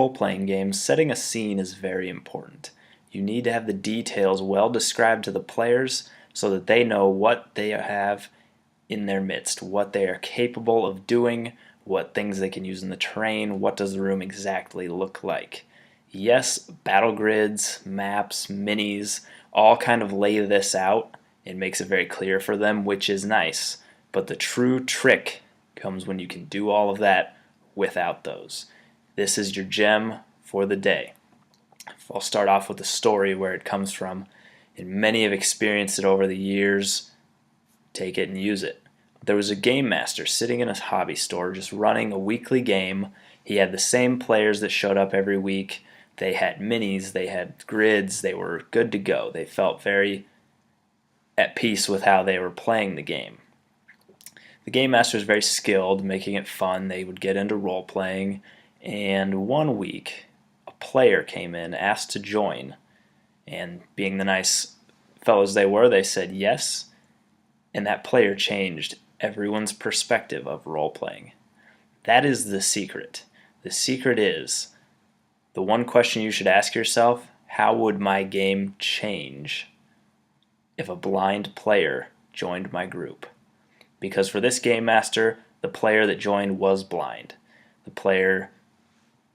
role-playing games, setting a scene is very important. You need to have the details well described to the players so that they know what they have in their midst, what they are capable of doing, what things they can use in the terrain, what does the room exactly look like. Yes, battle grids, maps, minis, all kind of lay this out. It makes it very clear for them, which is nice. But the true trick comes when you can do all of that without those. This is your gem for the day. I'll start off with the story where it comes from, and many have experienced it over the years. Take it and use it. There was a game master sitting in a hobby store just running a weekly game. He had the same players that showed up every week. They had minis, they had grids, they were good to go. They felt very at peace with how they were playing the game. The game master was very skilled, making it fun. They would get into role playing, and one week a player came in, asked to join, and being the nice fellows they were, they said yes, and that player changed everyone's perspective of role playing. That is the secret. The secret is the one question you should ask yourself: how would my game change if a blind player joined my group? Because for this game master, the player that joined was blind. The player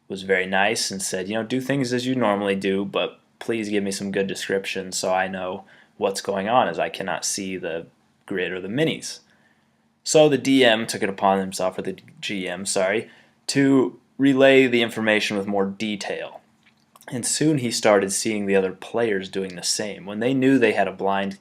was very nice and said, do things as you normally do, but please give me some good description so I know what's going on, as I cannot see the grid or the minis. So the DM took it upon himself, or the GM, to relay the information with more detail. And soon he started seeing the other players doing the same. When they knew they had a blind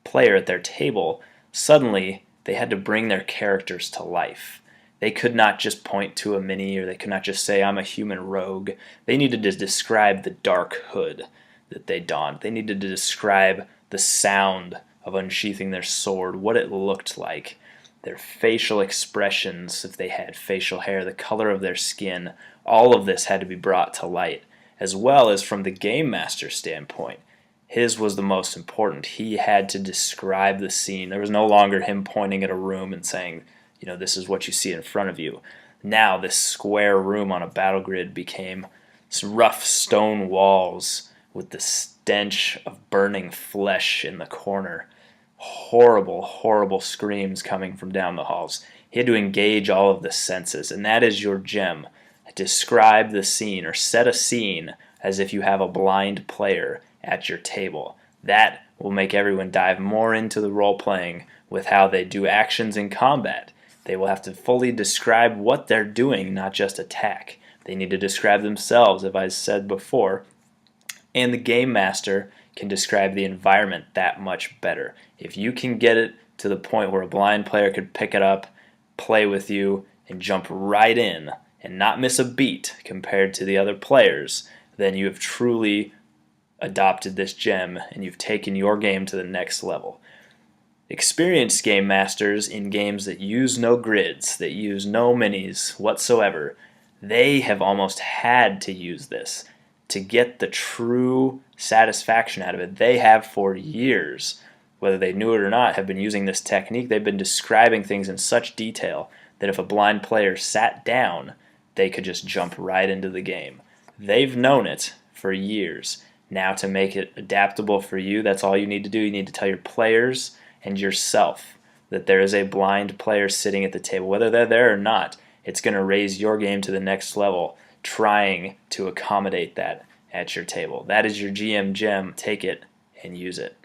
player at their table, suddenly they had to bring their characters to life. They could not just point to a mini, or they could not just say, I'm a human rogue. They needed to describe the dark hood that they donned. They needed to describe the sound of unsheathing their sword, what it looked like, their facial expressions, if they had facial hair, the color of their skin. All of this had to be brought to light, as well as from the game master's standpoint. His was the most important. He had to describe the scene. There was no longer him pointing at a room and saying, this is what you see in front of you. Now this square room on a battle grid became some rough stone walls with the stench of burning flesh in the corner. Horrible, horrible screams coming from down the halls. He had to engage all of the senses, and that is your gem. Describe the scene, or set a scene as if you have a blind player at your table. That will make everyone dive more into the role-playing with how they do actions in combat. They will have to fully describe what they're doing, not just attack. They need to describe themselves, as I said before, and the game master can describe the environment that much better. If you can get it to the point where a blind player could pick it up, play with you, and jump right in and not miss a beat compared to the other players, then you have truly adopted this gem and you've taken your game to the next level. Experienced game masters in games that use no grids, that use no minis whatsoever, they have almost had to use this to get the true satisfaction out of it. They have for years, whether they knew it or not, have been using this technique. They've been describing things in such detail that if a blind player sat down, they could just jump right into the game. They've known it for years. Now, to make it adaptable for you, that's all you need to do. You need to tell your players and yourself that there is a blind player sitting at the table. Whether they're there or not, it's going to raise your game to the next level, trying to accommodate that at your table. That is your GM gem. Take it and use it.